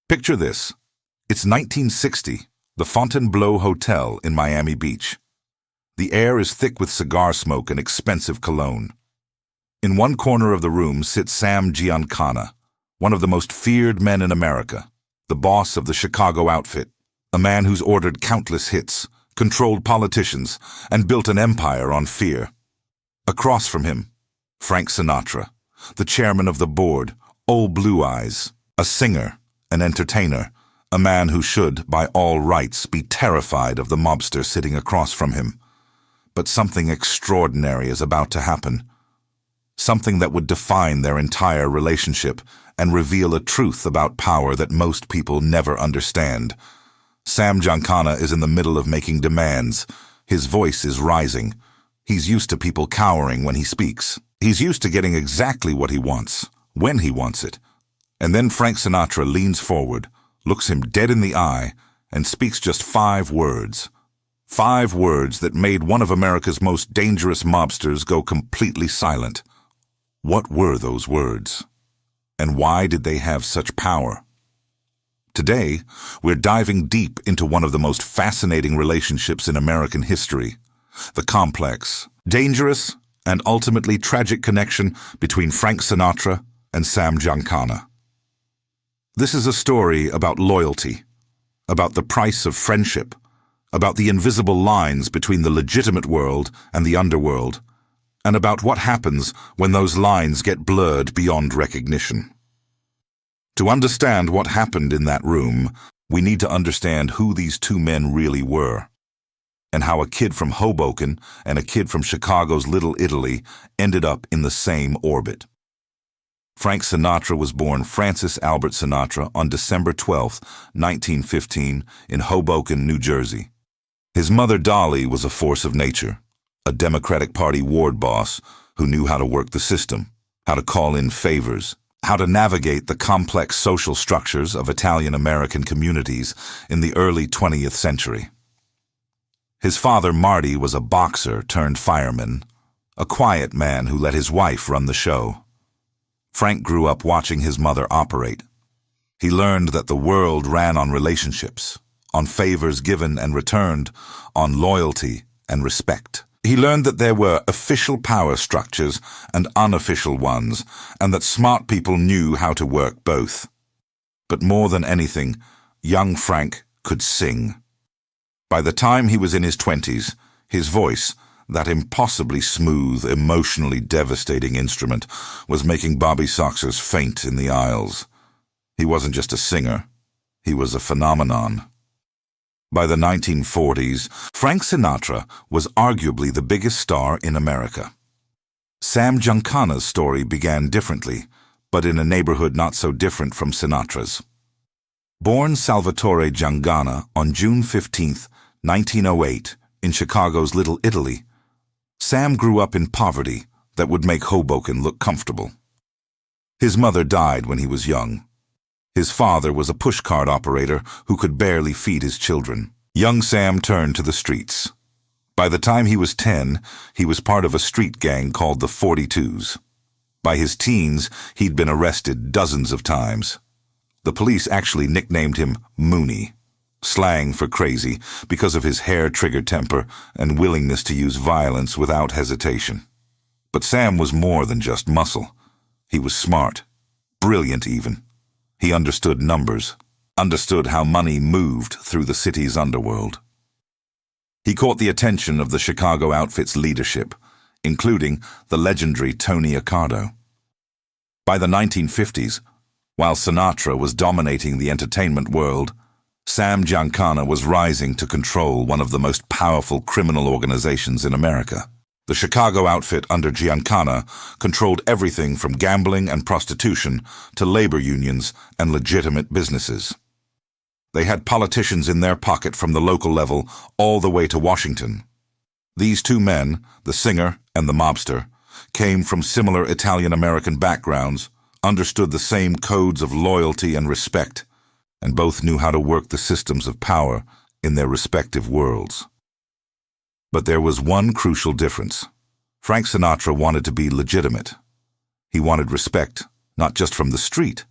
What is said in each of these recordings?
Picture this. It's 1960, the Fontainebleau Hotel in Miami Beach. The air is thick with cigar smoke and expensive cologne. In one corner of the room sits Sam Giancana, one of the most feared men in America, the boss of the Chicago outfit, a man who's ordered countless hits, controlled politicians, and built an empire on fear. Across from him, Frank Sinatra, the chairman of the board, old Blue Eyes, a singer, an entertainer, a man who should, by all rights, be terrified of the mobster sitting across from him. But something extraordinary is about to happen. Something that would define their entire relationship and reveal a truth about power that most people never understand. Sam Giancana is in the middle of making demands. His voice is rising. He's used to people cowering when he speaks. He's used to getting exactly what he wants, when he wants it. And then Frank Sinatra leans forward, looks him dead in the eye, and speaks just 5 words. 5 words that made one of America's most dangerous mobsters go completely silent. What were those words? And why did they have such power? Today, we're diving deep into one of the most fascinating relationships in American history, the complex, dangerous, and ultimately tragic connection between Frank Sinatra and Sam Giancana. This is a story about loyalty, about the price of friendship, about the invisible lines between the legitimate world and the underworld, and about what happens when those lines get blurred beyond recognition. To understand what happened in that room, we need to understand who these two men really were, and how a kid from Hoboken and a kid from Chicago's Little Italy ended up in the same orbit. Frank Sinatra was born Francis Albert Sinatra on December 12, 1915, in Hoboken, New Jersey. His mother Dolly was a force of nature, a Democratic Party ward boss who knew how to work the system, how to call in favors, how to navigate the complex social structures of Italian-American communities in the early 20th century. His father Marty was a boxer turned fireman, a quiet man who let his wife run the show. Frank grew up watching his mother operate. He learned that the world ran on relationships, on favors given and returned, on loyalty and respect. He learned that there were official power structures and unofficial ones, and that smart people knew how to work both. But more than anything, young Frank could sing. By the time he was in his 20s, his voice, that impossibly smooth, emotionally devastating instrument, was making Bobby Soxers faint in the aisles. He wasn't just a singer, he was a phenomenon. By the 1940s, Frank Sinatra was arguably the biggest star in America. Sam Giancana's story began differently, but in a neighborhood not so different from Sinatra's. Born Salvatore Giancana on June 15, 1908, in Chicago's Little Italy, Sam grew up in poverty that would make Hoboken look comfortable. His mother died when he was young. His father was a pushcart operator who could barely feed his children. Young Sam turned to the streets. By the time he was 10, he was part of a street gang called the 42s. By his teens, he'd been arrested dozens of times. The police actually nicknamed him Mooney, slang for crazy, because of his hair-trigger temper and willingness to use violence without hesitation. But Sam was more than just muscle. He was smart, brilliant even. He understood numbers, understood how money moved through the city's underworld. He caught the attention of the Chicago outfit's leadership, including the legendary Tony Accardo. By the 1950s, while Sinatra was dominating the entertainment world, Sam Giancana was rising to control one of the most powerful criminal organizations in America. The Chicago outfit under Giancana controlled everything from gambling and prostitution to labor unions and legitimate businesses. They had politicians in their pocket from the local level all the way to Washington. These two men, the singer and the mobster, came from similar Italian-American backgrounds, understood the same codes of loyalty and respect, and both knew how to work the systems of power in their respective worlds. But there was one crucial difference. Frank Sinatra wanted to be legitimate. He wanted respect, not just from the street,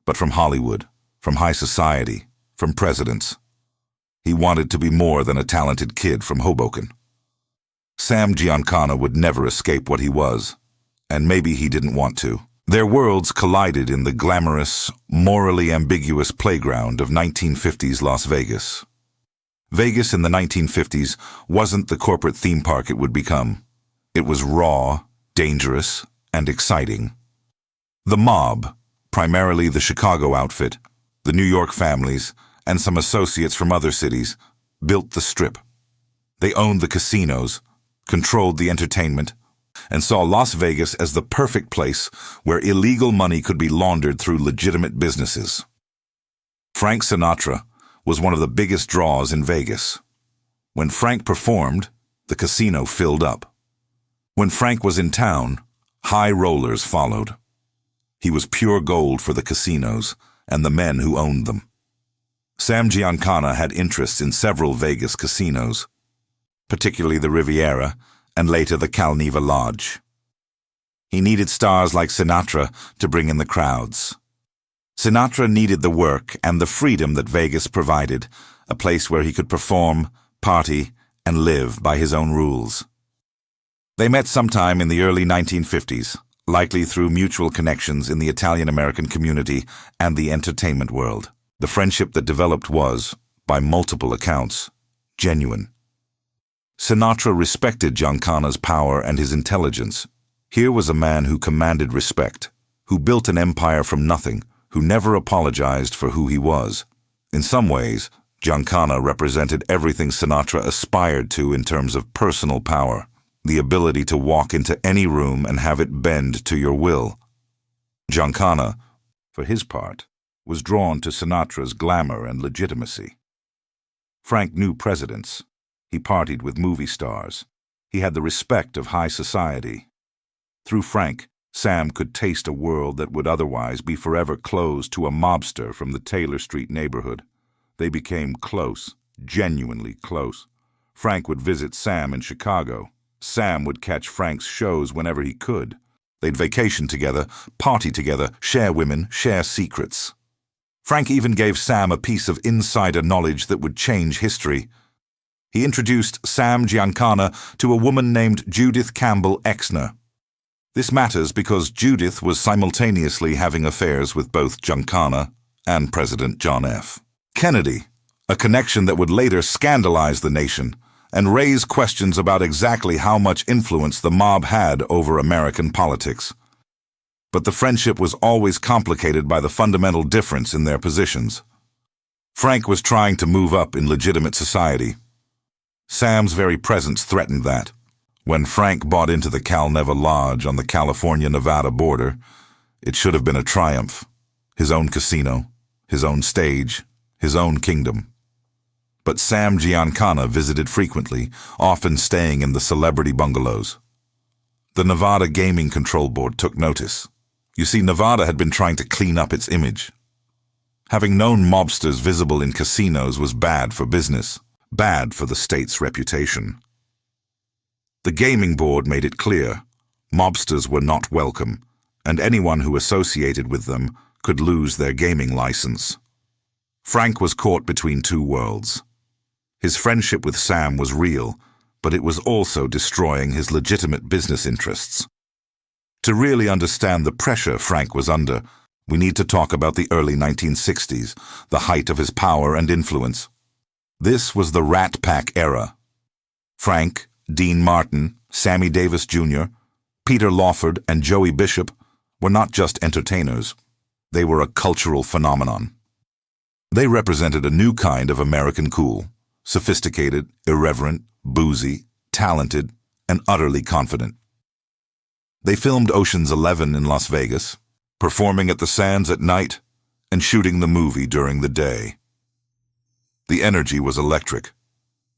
but from Hollywood, from high society, from presidents. He wanted to be more than a talented kid from Hoboken. Sam Giancana would never escape what he was, and maybe he didn't want to. Their worlds collided in the glamorous, morally ambiguous playground of 1950s Las Vegas. Vegas in the 1950s wasn't the corporate theme park it would become. It was raw, dangerous, and exciting. The mob, primarily the Chicago outfit, the New York families, and some associates from other cities, built the Strip. They owned the casinos, controlled the entertainment, and saw Las Vegas as the perfect place where illegal money could be laundered through legitimate businesses. Frank Sinatra was one of the biggest draws in Vegas. When Frank performed, the casino filled up. When Frank was in town, high rollers followed. He was pure gold for the casinos and the men who owned them. Sam Giancana had interests in several Vegas casinos, particularly the Riviera and later the Calneva Lodge. He needed stars like Sinatra to bring in the crowds. Sinatra needed the work and the freedom that Vegas provided, a place where he could perform, party, and live by his own rules. They met sometime in the early 1950s, likely through mutual connections in the Italian-American community and the entertainment world. The friendship that developed was, by multiple accounts, genuine. Sinatra respected Giancana's power and his intelligence. Here was a man who commanded respect, who built an empire from nothing, who never apologized for who he was. In some ways, Giancana represented everything Sinatra aspired to in terms of personal power, the ability to walk into any room and have it bend to your will. Giancana, for his part, was drawn to Sinatra's glamour and legitimacy. Frank knew presidents. He partied with movie stars. He had the respect of high society. Through Frank, Sam could taste a world that would otherwise be forever closed to a mobster from the Taylor Street neighborhood. They became close, genuinely close. Frank would visit Sam in Chicago. Sam would catch Frank's shows whenever he could. They'd vacation together, party together, share women, share secrets. Frank even gave Sam a piece of insider knowledge that would change history. He introduced Sam Giancana to a woman named Judith Campbell Exner. This matters because Judith was simultaneously having affairs with both Giancana and President John F. Kennedy, a connection that would later scandalize the nation and raise questions about exactly how much influence the mob had over American politics. But the friendship was always complicated by the fundamental difference in their positions. Frank was trying to move up in legitimate society. Sam's very presence threatened that. When Frank bought into the Calneva Lodge on the California-Nevada border, it should have been a triumph. His own casino, his own stage, his own kingdom. But Sam Giancana visited frequently, often staying in the celebrity bungalows. The Nevada Gaming Control Board took notice. You see, Nevada had been trying to clean up its image. Having known mobsters visible in casinos was bad for business, bad for the state's reputation. The gaming board made it clear mobsters were not welcome, and anyone who associated with them could lose their gaming license. Frank was caught between two worlds. His friendship with Sam was real, but it was also destroying his legitimate business interests. To really understand the pressure Frank was under, we need to talk about the early 1960s, the height of his power and influence. This was the Rat Pack era. Frank, Dean Martin, Sammy Davis Jr., Peter Lawford, and Joey Bishop were not just entertainers. They were a cultural phenomenon. They represented a new kind of American cool, sophisticated, irreverent, boozy, talented, and utterly confident. They filmed Ocean's 11 in Las Vegas, performing at the Sands at night and shooting the movie during the day. The energy was electric.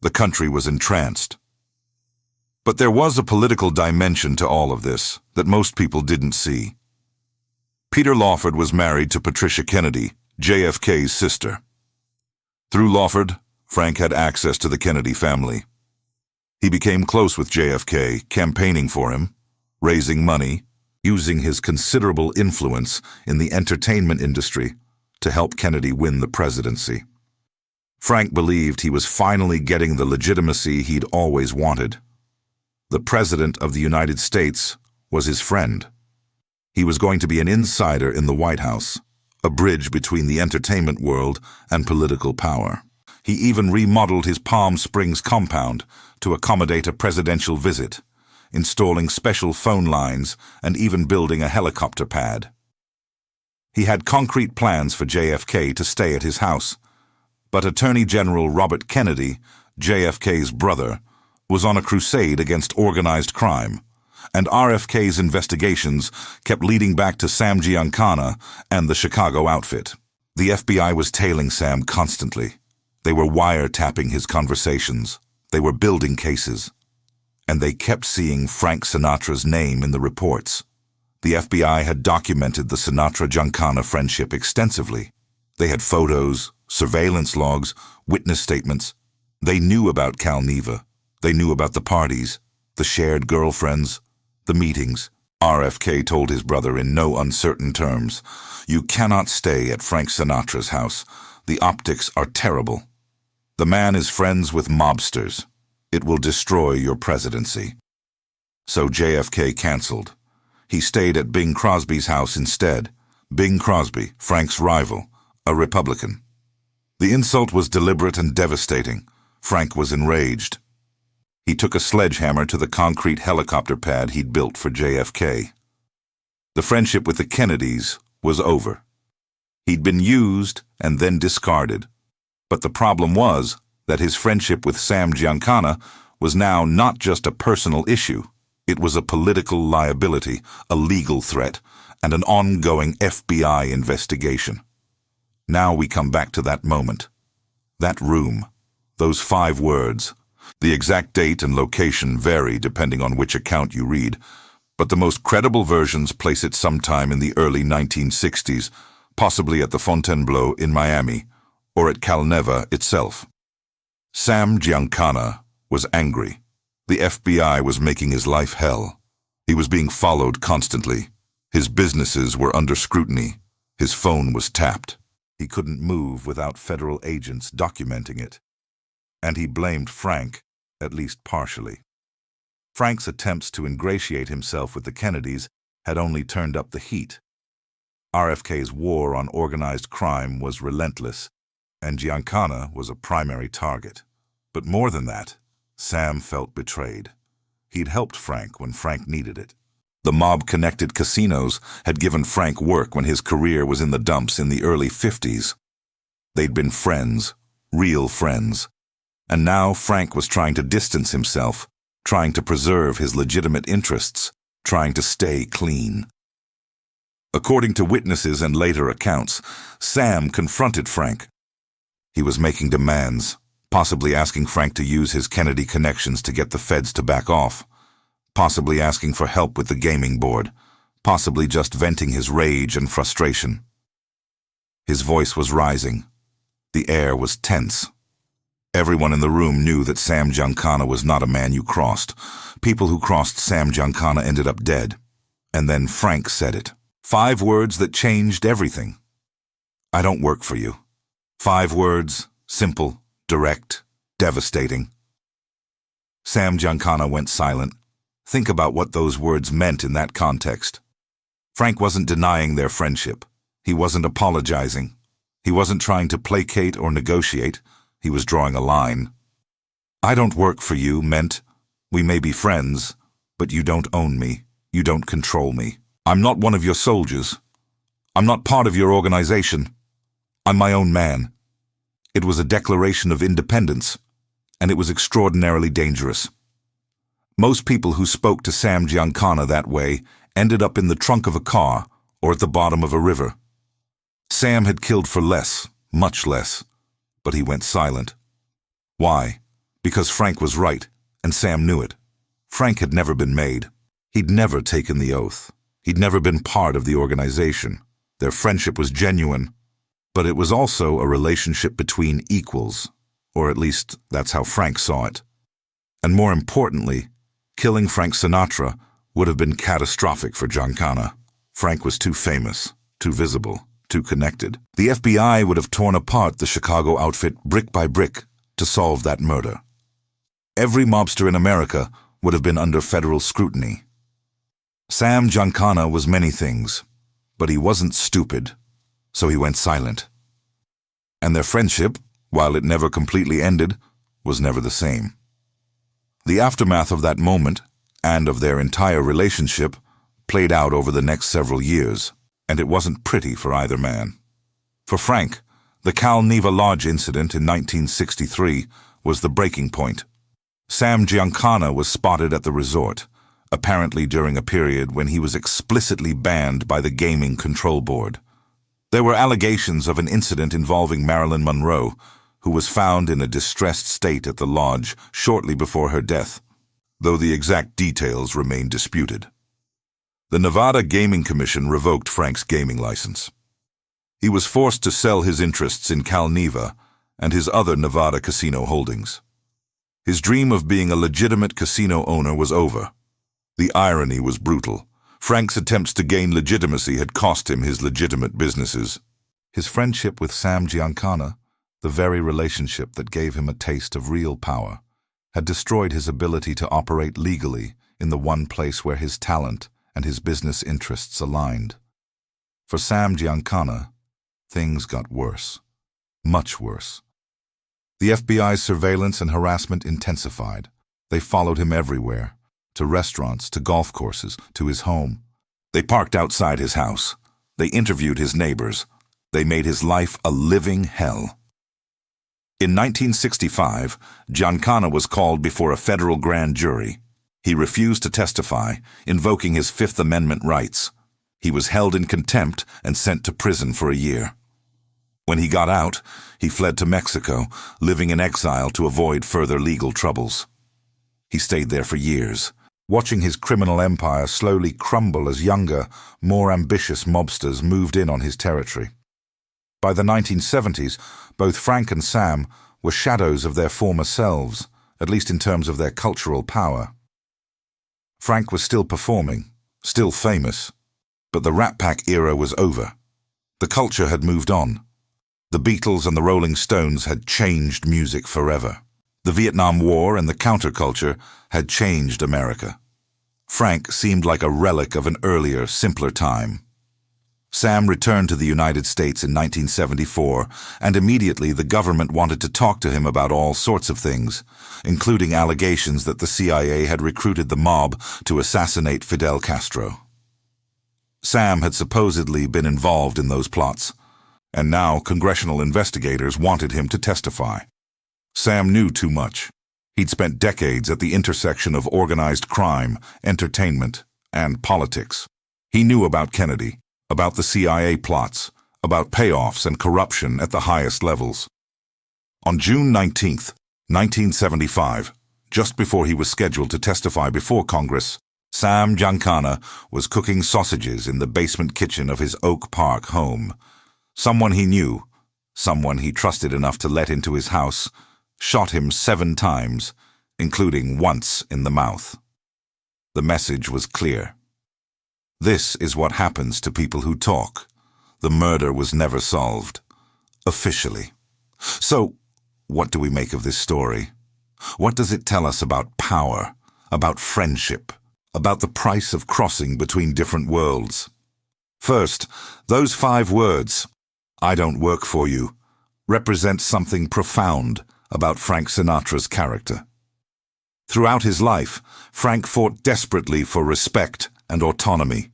The country was entranced. But there was a political dimension to all of this that most people didn't see. Peter Lawford was married to Patricia Kennedy, JFK's sister. Through Lawford, Frank had access to the Kennedy family. He became close with JFK, campaigning for him, raising money, using his considerable influence in the entertainment industry to help Kennedy win the presidency. Frank believed he was finally getting the legitimacy he'd always wanted. The President of the United States was his friend. He was going to be an insider in the White House, a bridge between the entertainment world and political power. He even remodeled his Palm Springs compound to accommodate a presidential visit, installing special phone lines and even building a helicopter pad. He had concrete plans for JFK to stay at his house, but Attorney General Robert Kennedy, JFK's brother, was on a crusade against organized crime, and RFK's investigations kept leading back to Sam Giancana and the Chicago outfit. The FBI was tailing Sam constantly. They were wiretapping his conversations. They were building cases. And they kept seeing Frank Sinatra's name in the reports. The FBI had documented the Sinatra-Giancana friendship extensively. They had photos, surveillance logs, witness statements. They knew about Cal Neva. They knew about the parties, the shared girlfriends, the meetings. RFK told his brother in no uncertain terms, "You cannot stay at Frank Sinatra's house. The optics are terrible. The man is friends with mobsters. It will destroy your presidency." So JFK canceled. He stayed at Bing Crosby's house instead. Bing Crosby, Frank's rival, a Republican. The insult was deliberate and devastating. Frank was enraged. He took a sledgehammer to the concrete helicopter pad he'd built for JFK. The friendship with the Kennedys was over. He'd been used and then discarded. But the problem was that his friendship with Sam Giancana was now not just a personal issue. It was a political liability, a legal threat, and an ongoing FBI investigation. Now we come back to that moment. That room. Those 5 words. The exact date and location vary depending on which account you read, but the most credible versions place it sometime in the early 1960s, possibly at the Fontainebleau in Miami, or at Cal Neva itself. Sam Giancana was angry. The FBI was making his life hell. He was being followed constantly. His businesses were under scrutiny. His phone was tapped. He couldn't move without federal agents documenting it. And he blamed Frank, at least partially. Frank's attempts to ingratiate himself with the Kennedys had only turned up the heat. RFK's war on organized crime was relentless, and Giancana was a primary target. But more than that, Sam felt betrayed. He'd helped Frank when Frank needed it. The mob-connected casinos had given Frank work when his career was in the dumps in the early 50s. They'd been friends, real friends. And now Frank was trying to distance himself, trying to preserve his legitimate interests, trying to stay clean. According to witnesses and later accounts, Sam confronted Frank. He was making demands, possibly asking Frank to use his Kennedy connections to get the feds to back off, possibly asking for help with the gaming board, possibly just venting his rage and frustration. His voice was rising. The air was tense. Everyone in the room knew that Sam Giancana was not a man you crossed. People who crossed Sam Giancana ended up dead. And then Frank said it. 5 words that changed everything. "I don't work for you." 5 words, simple, direct, devastating. Sam Giancana went silent. Think about what those words meant in that context. Frank wasn't denying their friendship. He wasn't apologizing. He wasn't trying to placate or negotiate. He was drawing a line. "I don't work for you" meant, we may be friends, but you don't own me. You don't control me. I'm not one of your soldiers. I'm not part of your organization. I'm my own man. It was a declaration of independence, and it was extraordinarily dangerous. Most people who spoke to Sam Giancana that way ended up in the trunk of a car or at the bottom of a river. Sam had killed for less, much less, but he went silent. Why? Because Frank was right, and Sam knew it. Frank had never been made. He'd never taken the oath. He'd never been part of the organization. Their friendship was genuine, but it was also a relationship between equals, or at least that's how Frank saw it. And more importantly, killing Frank Sinatra would have been catastrophic for Giancana. Frank was too famous, too visible, too connected. The FBI would have torn apart the Chicago outfit brick by brick to solve that murder. Every mobster in America would have been under federal scrutiny. Sam Giancana was many things, but he wasn't stupid, so he went silent. And their friendship, while it never completely ended, was never the same. The aftermath of that moment, and of their entire relationship, played out over the next several years, and it wasn't pretty for either man. For Frank, the Cal Neva Lodge incident in 1963 was the breaking point. Sam Giancana was spotted at the resort, apparently during a period when he was explicitly banned by the Gaming Control Board. There were allegations of an incident involving Marilyn Monroe, who was found in a distressed state at the lodge shortly before her death, though the exact details remain disputed. The Nevada Gaming Commission revoked Frank's gaming license. He was forced to sell his interests in Cal Neva and his other Nevada casino holdings. His dream of being a legitimate casino owner was over. The irony was brutal. Frank's attempts to gain legitimacy had cost him his legitimate businesses. His friendship with Sam Giancana, the very relationship that gave him a taste of real power, had destroyed his ability to operate legally in the one place where his talent and his business interests aligned. For Sam Giancana, things got worse. Much worse. The FBI's surveillance and harassment intensified. They followed him everywhere, to restaurants, to golf courses, to his home. They parked outside his house. They interviewed his neighbors. They made his life a living hell. In 1965, Giancana was called before a federal grand jury. He refused to testify, invoking his Fifth Amendment rights. He was held in contempt and sent to prison for a year. When he got out, he fled to Mexico, living in exile to avoid further legal troubles. He stayed there for years, watching his criminal empire slowly crumble as younger, more ambitious mobsters moved in on his territory. By the 1970s, both Frank and Sam were shadows of their former selves, at least in terms of their cultural power. Frank was still performing, still famous, but the Rat Pack era was over. The culture had moved on. The Beatles and the Rolling Stones had changed music forever. The Vietnam War and the counterculture had changed America. Frank seemed like a relic of an earlier, simpler time. Sam returned to the United States in 1974, and immediately the government wanted to talk to him about all sorts of things, including allegations that the CIA had recruited the mob to assassinate Fidel Castro. Sam had supposedly been involved in those plots, and now congressional investigators wanted him to testify. Sam knew too much. He'd spent decades at the intersection of organized crime, entertainment, and politics. He knew about Kennedy, about the CIA plots, about payoffs and corruption at the highest levels. On June 19, 1975, just before he was scheduled to testify before Congress, Sam Giancana was cooking sausages in the basement kitchen of his Oak Park home. Someone he knew, someone he trusted enough to let into his house, shot him 7 times, including once in the mouth. The message was clear. This is what happens to people who talk. The murder was never solved. Officially. So, what do we make of this story? What does it tell us about power, about friendship, about the price of crossing between different worlds? First, those 5 words, "I don't work for you," represent something profound about Frank Sinatra's character. Throughout his life, Frank fought desperately for respect and autonomy.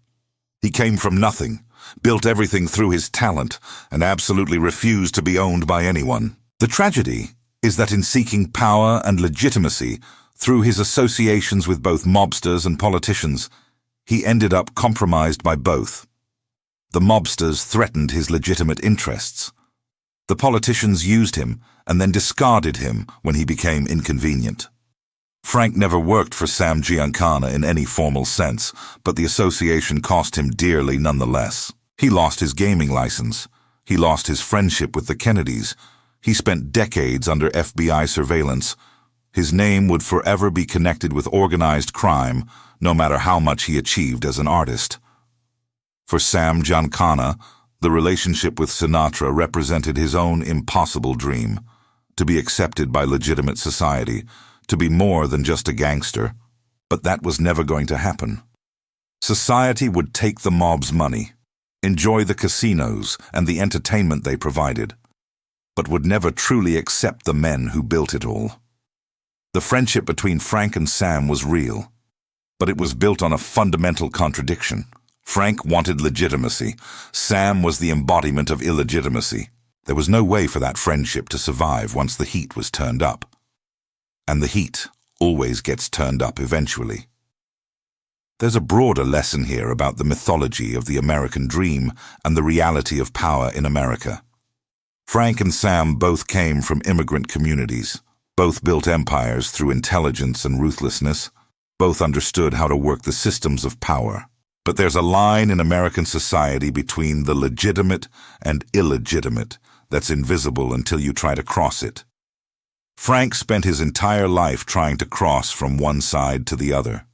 He came from nothing, built everything through his talent, and absolutely refused to be owned by anyone. The tragedy is that in seeking power and legitimacy through his associations with both mobsters and politicians, he ended up compromised by both. The mobsters threatened his legitimate interests. The politicians used him and then discarded him when he became inconvenient. Frank never worked for Sam Giancana in any formal sense, but the association cost him dearly nonetheless. He lost his gaming license. He lost his friendship with the Kennedys. He spent decades under FBI surveillance. His name would forever be connected with organized crime, no matter how much he achieved as an artist. For Sam Giancana, The relationship with Sinatra represented his own impossible dream, to be accepted by legitimate society, to be more than just a gangster. But that was never going to happen. Society would take the mob's money, enjoy the casinos and the entertainment they provided, but would never truly accept the men who built it all. The friendship between Frank and Sam was real, but it was built on a fundamental contradiction. Frank wanted legitimacy. Sam was the embodiment of illegitimacy. There was no way for that friendship to survive once the heat was turned up. And the heat always gets turned up eventually. There's a broader lesson here about the mythology of the American dream and the reality of power in America. Frank and Sam both came from immigrant communities. Both built empires through intelligence and ruthlessness. Both understood how to work the systems of power. But there's a line in American society between the legitimate and illegitimate that's invisible until you try to cross it. Frank spent his entire life trying to cross from one side to the other.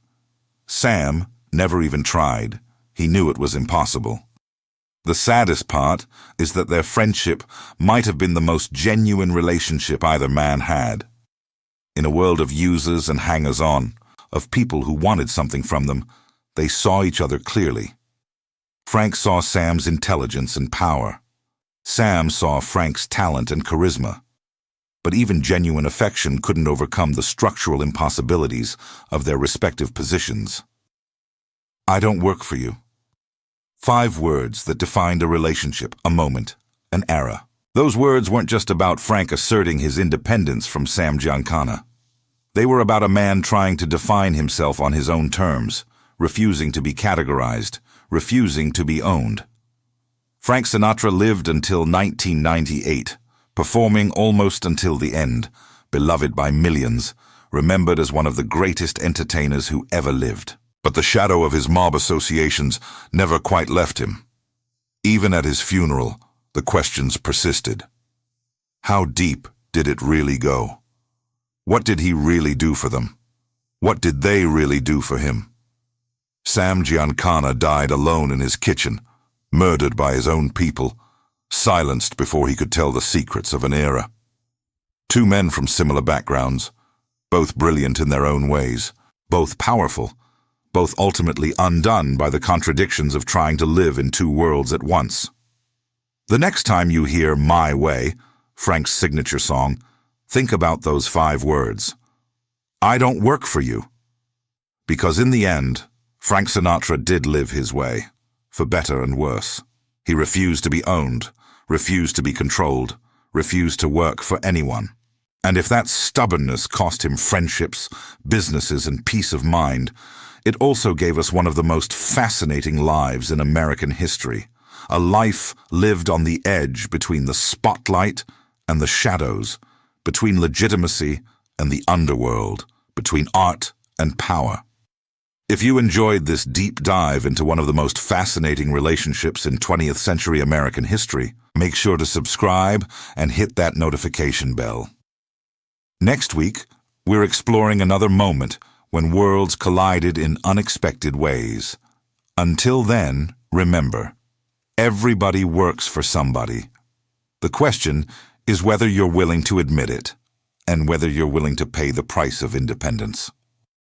Sam never even tried. He knew it was impossible. The saddest part is that their friendship might have been the most genuine relationship either man had. In a world of users and hangers-on, of people who wanted something from them, they saw each other clearly. Frank saw Sam's intelligence and power. Sam saw Frank's talent and charisma. But even genuine affection couldn't overcome the structural impossibilities of their respective positions. I don't work for you. 5 words that defined a relationship, a moment, an era. Those words weren't just about Frank asserting his independence from Sam Giancana. They were about a man trying to define himself on his own terms, refusing to be categorized, refusing to be owned. Frank Sinatra lived until 1998, performing almost until the end, beloved by millions, remembered as one of the greatest entertainers who ever lived. But the shadow of his mob associations never quite left him. Even at his funeral, the questions persisted. How deep did it really go? What did he really do for them? What did they really do for him? Sam Giancana died alone in his kitchen, murdered by his own people, silenced before he could tell the secrets of an era. 2 men from similar backgrounds, both brilliant in their own ways, both powerful, both ultimately undone by the contradictions of trying to live in 2 worlds at once. The next time you hear My Way, Frank's signature song, think about those 5 words. I don't work for you. Because in the end, Frank Sinatra did live his way, for better and worse. He refused to be owned, refused to be controlled, refused to work for anyone. And if that stubbornness cost him friendships, businesses, and peace of mind, it also gave us one of the most fascinating lives in American history, a life lived on the edge between the spotlight and the shadows, between legitimacy and the underworld, between art and power. If you enjoyed this deep dive into one of the most fascinating relationships in 20th century American history, make sure to subscribe and hit that notification bell. Next week, we're exploring another moment when worlds collided in unexpected ways. Until then, remember, everybody works for somebody. The question is whether you're willing to admit it, and whether you're willing to pay the price of independence.